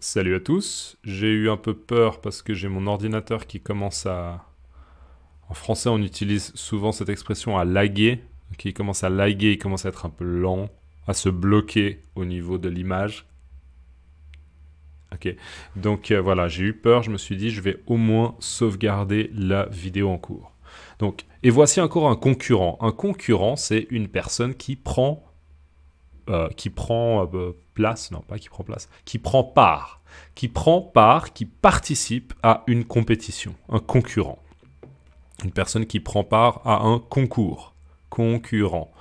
Salut à tous, j'ai eu un peu peur parce que j'ai mon ordinateur qui commence à... En français, on utilise souvent cette expression à laguer. Donc, il commence à laguer, il commence à être un peu lent, à se bloquer au niveau de l'image. Ok, donc voilà, j'ai eu peur, je me suis dit je vais au moins sauvegarder la vidéo en cours. Donc, et voici encore un concurrent. Un concurrent, c'est une personne qui prend place, non pas qui prend place, qui prend part, qui participe à une compétition, un concurrent. Une personne qui prend part à un concours, concurrent,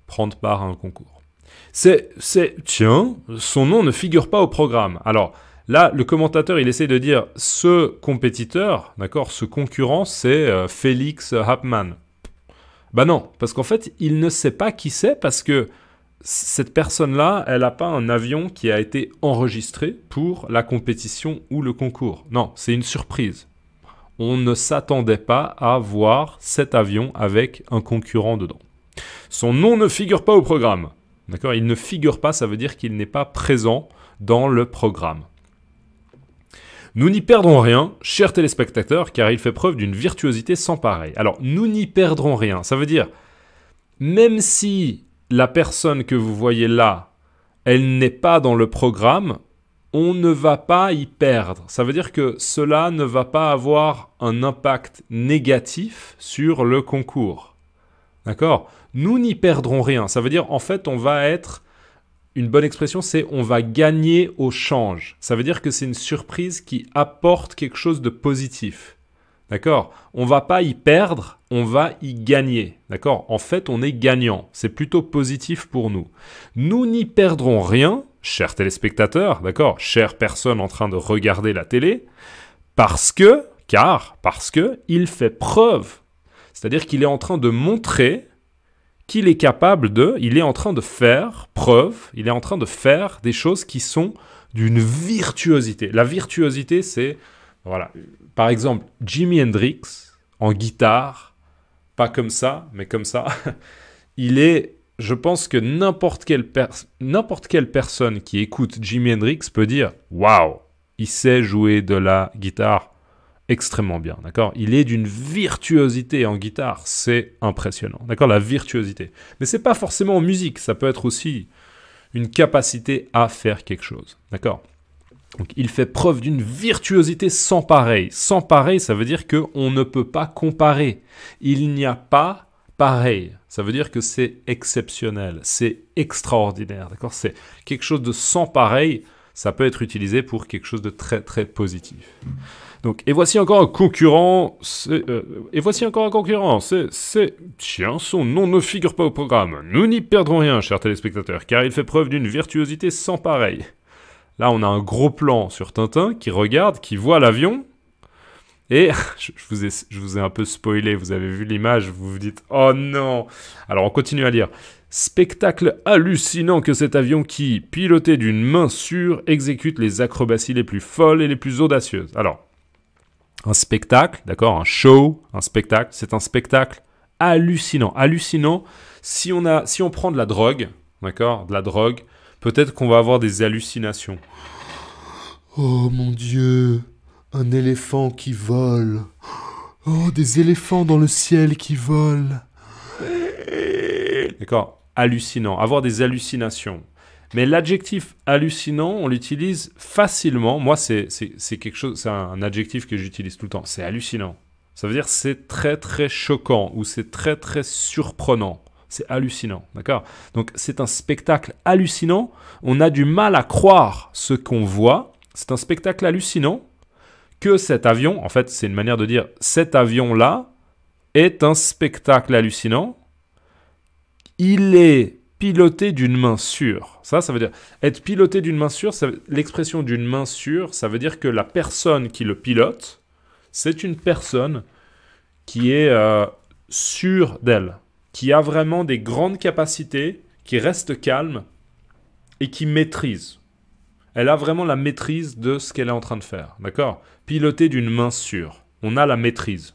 prendre part à un concours. Tiens, son nom ne figure pas au programme. Alors, là, le commentateur, il essaie de dire, ce compétiteur, d'accord, ce concurrent, c'est Félix Hapman. Bah non, parce qu'en fait, il ne sait pas qui c'est, parce que cette personne-là, elle n'a pas un avion qui a été enregistré pour la compétition ou le concours. Non, c'est une surprise. On ne s'attendait pas à voir cet avion avec un concurrent dedans. Son nom ne figure pas au programme. D'accord ? Il ne figure pas, ça veut dire qu'il n'est pas présent dans le programme. Nous n'y perdrons rien, chers téléspectateurs, car il fait preuve d'une virtuosité sans pareil. Alors, nous n'y perdrons rien, ça veut dire, même si la personne que vous voyez là, elle n'est pas dans le programme, on ne va pas y perdre. Ça veut dire que cela ne va pas avoir un impact négatif sur le concours. D'accord ? Nous n'y perdrons rien. Ça veut dire, en fait, on va être... Une bonne expression, c'est on va gagner au change. Ça veut dire que c'est une surprise qui apporte quelque chose de positif. D'accord ? On ne va pas y perdre, on va y gagner. D'accord ? En fait, on est gagnant. C'est plutôt positif pour nous. Nous n'y perdrons rien, chers téléspectateurs, d'accord ? Chères personnes en train de regarder la télé, parce que il fait preuve. C'est-à-dire qu'il est en train de montrer qu'il est capable il est en train de faire preuve, il est en train de faire des choses qui sont d'une virtuosité. La virtuosité, c'est, voilà, par exemple, Jimi Hendrix, en guitare, pas comme ça, mais comme ça, je pense que n'importe quelle personne qui écoute Jimi Hendrix peut dire « Waouh, il sait jouer de la guitare extrêmement bien, d'accord ? Il est d'une virtuosité en guitare, c'est impressionnant, d'accord ? La virtuosité. Mais c'est pas forcément en musique, ça peut être aussi une capacité à faire quelque chose, d'accord ? Donc il fait preuve d'une virtuosité sans pareil. Sans pareil, ça veut dire qu'on ne peut pas comparer. Il n'y a pas pareil. Ça veut dire que c'est exceptionnel, c'est extraordinaire, d'accord ? C'est quelque chose de sans pareil, ça peut être utilisé pour quelque chose de très très positif. Donc, et voici encore un concurrent. Tiens, son nom ne figure pas au programme. Nous n'y perdrons rien, chers téléspectateurs, car il fait preuve d'une virtuosité sans pareil. Là, on a un gros plan sur Tintin qui regarde, qui voit l'avion. Et je vous ai un peu spoilé, vous avez vu l'image, vous vous dites « Oh non !» Alors, on continue à lire. Spectacle hallucinant que cet avion qui, piloté d'une main sûre, exécute les acrobaties les plus folles et les plus audacieuses. Alors, un spectacle, d'accord, un show, un spectacle, c'est un spectacle hallucinant. Hallucinant, si on prend de la drogue, d'accord, de la drogue, peut-être qu'on va avoir des hallucinations. Oh mon Dieu, un éléphant qui vole. Oh, des éléphants dans le ciel qui volent. D'accord, hallucinant, avoir des hallucinations. Mais l'adjectif hallucinant, on l'utilise facilement. Moi, c'est quelque chose, c'est un adjectif que j'utilise tout le temps. C'est hallucinant. Ça veut dire c'est très très choquant ou c'est très très surprenant. C'est hallucinant, d'accord ? Donc c'est un spectacle hallucinant. On a du mal à croire ce qu'on voit. C'est un spectacle hallucinant que cet avion, en fait, c'est une manière de dire cet avion-là est un spectacle hallucinant. Il est piloté d'une main sûre. Ça veut dire être piloté d'une main sûre. L'expression d'une main sûre, ça veut dire que la personne qui le pilote, c'est une personne qui est sûre d'elle, qui a vraiment des grandes capacités, qui reste calme et qui maîtrise. Elle a vraiment la maîtrise de ce qu'elle est en train de faire. D'accord ? Piloté d'une main sûre. On a la maîtrise.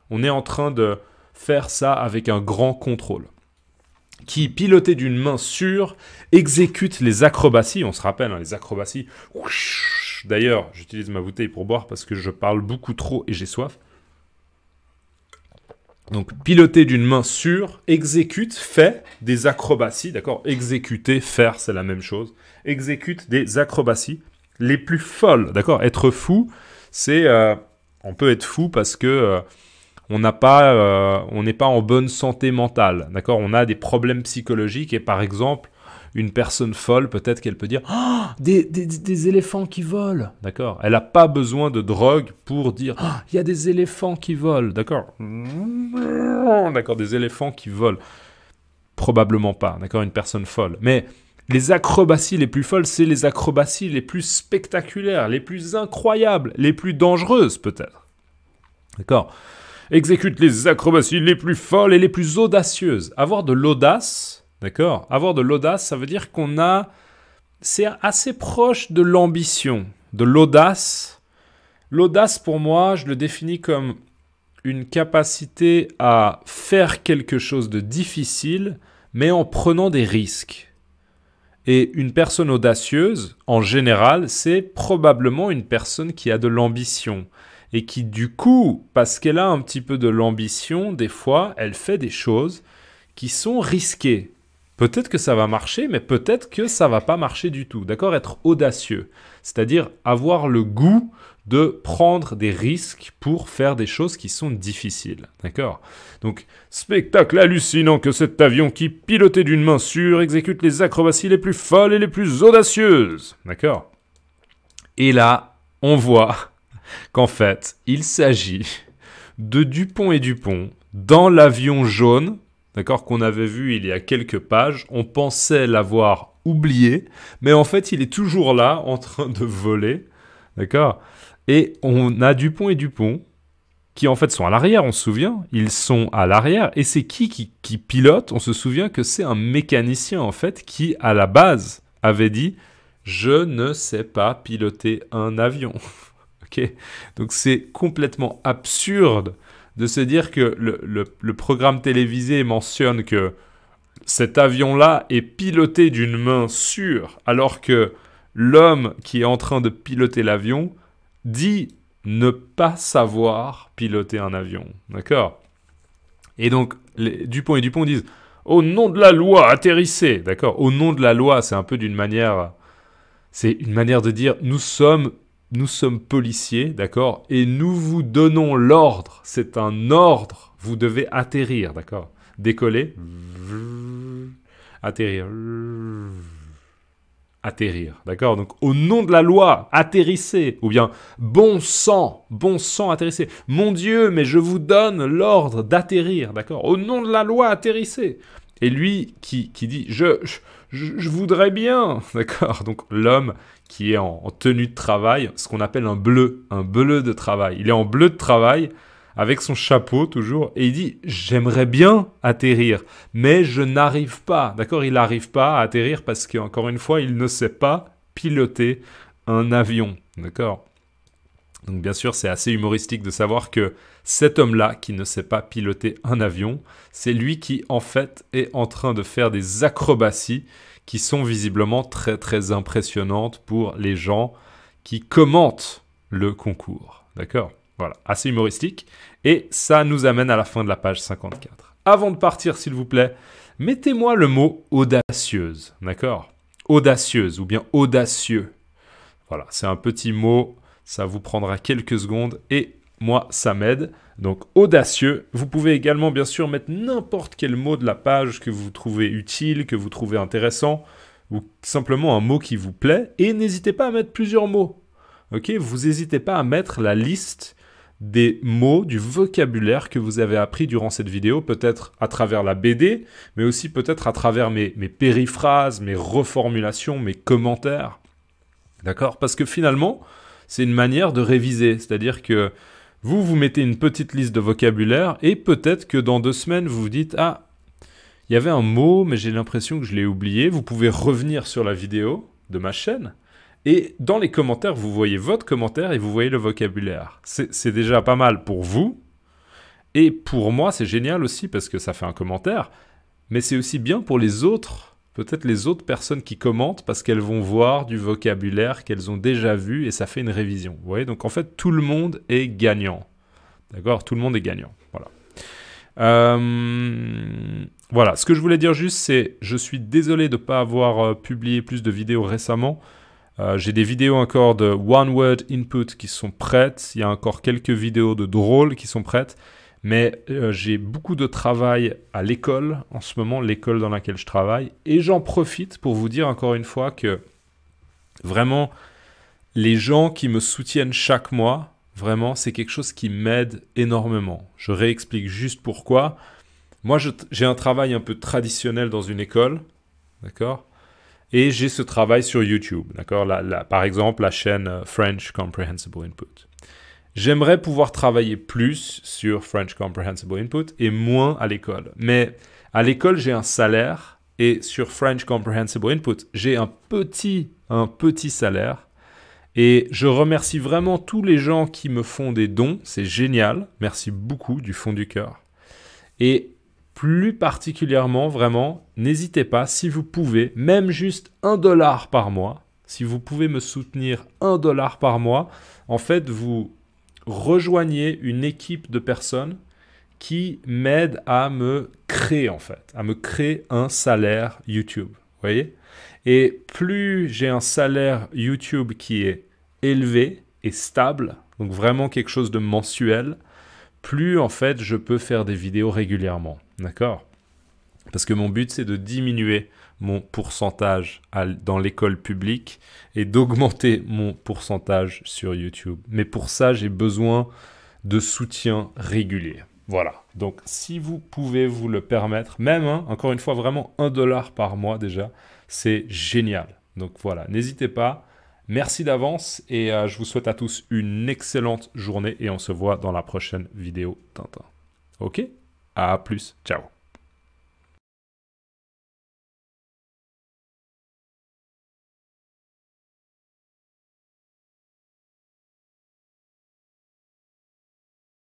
On est en train de faire ça avec un grand contrôle. Qui, piloté d'une main sûre, exécute les acrobaties. On se rappelle, hein, les acrobaties. D'ailleurs, j'utilise ma bouteille pour boire parce que je parle beaucoup trop et j'ai soif. Donc, piloter d'une main sûre, exécute, fait des acrobaties, d'accord? Exécuter, faire, c'est la même chose. Exécute des acrobaties les plus folles, d'accord? Être fou, c'est... on peut être fou parce que on n'est pas en bonne santé mentale, d'accord? On a des problèmes psychologiques et par exemple, une personne folle, peut-être qu'elle peut dire oh, des éléphants qui volent, d'accord? Elle n'a pas besoin de drogue pour dire il y a des éléphants qui volent, d'accord? D'accord, des éléphants qui volent. Probablement pas, d'accord? Une personne folle. Mais les acrobaties les plus folles, c'est les acrobaties les plus spectaculaires, les plus incroyables, les plus dangereuses peut-être. D'accord? Exécute les acrobaties les plus folles et les plus audacieuses. Avoir de l'audace, d'accord? Avoir de l'audace, ça veut dire qu'on a... C'est assez proche de l'ambition, de l'audace. L'audace, pour moi, je le définis comme une capacité à faire quelque chose de difficile, mais en prenant des risques. Et une personne audacieuse, en général, c'est probablement une personne qui a de l'ambition. Et qui, du coup, parce qu'elle a un petit peu de l'ambition, des fois, elle fait des choses qui sont risquées. Peut-être que ça va marcher, mais peut-être que ça va pas marcher du tout. D'accord? Être audacieux, c'est-à-dire avoir le goût de prendre des risques pour faire des choses qui sont difficiles. D'accord? Donc, spectacle hallucinant que cet avion qui, piloté d'une main sûre, exécute les acrobaties les plus folles et les plus audacieuses. D'accord? Et là, on voit qu'en fait, il s'agit de Dupont et Dupont dans l'avion jaune, d'accord, qu'on avait vu il y a quelques pages. On pensait l'avoir oublié, mais en fait, il est toujours là, en train de voler, d'accord? Et on a Dupont et Dupont qui en fait sont à l'arrière, on se souvient. Ils sont à l'arrière. Et c'est qui pilote? On se souvient que c'est un mécanicien en fait qui, à la base, avait dit « Je ne sais pas piloter un avion ». Okay. Donc c'est complètement absurde de se dire que le programme télévisé mentionne que cet avion-là est piloté d'une main sûre, alors que l'homme qui est en train de piloter l'avion dit ne pas savoir piloter un avion. D'accord? Et donc, Dupont et Dupont disent « Au nom de la loi, atterrissez !» D'accord? Au nom de la loi, c'est un peu d'une manière... C'est une manière de dire « Nous sommes policiers, d'accord? Et nous vous donnons l'ordre. C'est un ordre. Vous devez atterrir, d'accord? Décoller. Atterrir. Atterrir, d'accord? Donc, au nom de la loi, atterrissez. Ou bien, bon sang, atterrissez. Mon Dieu, mais je vous donne l'ordre d'atterrir, d'accord? Au nom de la loi, atterrissez. Et lui qui dit, je voudrais bien, d'accord? Donc, l'homme qui est en tenue de travail, ce qu'on appelle un bleu de travail. Il est en bleu de travail, avec son chapeau toujours, et il dit « J'aimerais bien atterrir, mais je n'arrive pas. » D'accord? Il n'arrive pas à atterrir parce qu'encore une fois, il ne sait pas piloter un avion. D'accord? Donc bien sûr, c'est assez humoristique de savoir que cet homme-là, qui ne sait pas piloter un avion, c'est lui qui, en fait, est en train de faire des acrobaties qui sont visiblement très très impressionnantes pour les gens qui commentent le concours. D'accord? Voilà, assez humoristique. Et ça nous amène à la fin de la page 54. Avant de partir, s'il vous plaît, mettez-moi le mot audacieuse. D'accord? Audacieuse ou bien audacieux. Voilà, c'est un petit mot, ça vous prendra quelques secondes et moi, ça m'aide. Donc, audacieux. Vous pouvez également, bien sûr, mettre n'importe quel mot de la page que vous trouvez utile, que vous trouvez intéressant, ou simplement un mot qui vous plaît. Et n'hésitez pas à mettre plusieurs mots. Ok? Vous n'hésitez pas à mettre la liste des mots, du vocabulaire que vous avez appris durant cette vidéo, peut-être à travers la BD, mais aussi peut-être à travers mes périphrases, mes reformulations, mes commentaires. D'accord? Parce que finalement, c'est une manière de réviser. C'est-à-dire que vous mettez une petite liste de vocabulaire et peut-être que dans 2 semaines, vous vous dites « Ah, il y avait un mot, mais j'ai l'impression que je l'ai oublié. » Vous pouvez revenir sur la vidéo de ma chaîne et dans les commentaires, vous voyez votre commentaire et vous voyez le vocabulaire. C'est déjà pas mal pour vous et pour moi, c'est génial aussi parce que ça fait un commentaire, mais c'est aussi bien pour les autres peut-être les autres personnes qui commentent parce qu'elles vont voir du vocabulaire qu'elles ont déjà vu et ça fait une révision. Vous voyez, donc en fait, tout le monde est gagnant. D'accord? Tout le monde est gagnant. Voilà. Voilà, ce que je voulais dire juste, c'est je suis désolé de ne pas avoir publié plus de vidéos récemment. J'ai des vidéos encore de One Word Input qui sont prêtes. Il y a encore quelques vidéos de drôles qui sont prêtes. Mais j'ai beaucoup de travail à l'école en ce moment, l'école dans laquelle je travaille. Et j'en profite pour vous dire encore une fois que vraiment, les gens qui me soutiennent chaque mois, vraiment, c'est quelque chose qui m'aide énormément. Je réexplique juste pourquoi. Moi, j'ai un travail un peu traditionnel dans une école, d'accord ? Et j'ai ce travail sur YouTube, d'accord ? Par exemple, la chaîne French Comprehensible Input. J'aimerais pouvoir travailler plus sur French Comprehensible Input et moins à l'école. Mais à l'école, j'ai un salaire et sur French Comprehensible Input, j'ai un petit salaire. Et je remercie vraiment tous les gens qui me font des dons. C'est génial. Merci beaucoup du fond du cœur. Et plus particulièrement, vraiment, n'hésitez pas, si vous pouvez, même juste $1 par mois, si vous pouvez me soutenir $1 par mois, en fait, vous rejoignez une équipe de personnes qui m'aident à me créer, en fait, à me créer un salaire YouTube. Vous voyez ? Et plus j'ai un salaire YouTube qui est élevé et stable, donc vraiment quelque chose de mensuel, plus en fait je peux faire des vidéos régulièrement. D'accord ? Parce que mon but, c'est de diminuer mon pourcentage dans l'école publique et d'augmenter mon pourcentage sur YouTube. Mais pour ça, j'ai besoin de soutien régulier. Voilà. Donc, si vous pouvez vous le permettre, même, encore une fois, vraiment $1 par mois déjà, c'est génial. Donc, voilà. N'hésitez pas. Merci d'avance et je vous souhaite à tous une excellente journée et on se voit dans la prochaine vidéo Tintin. Ok ? À plus. Ciao.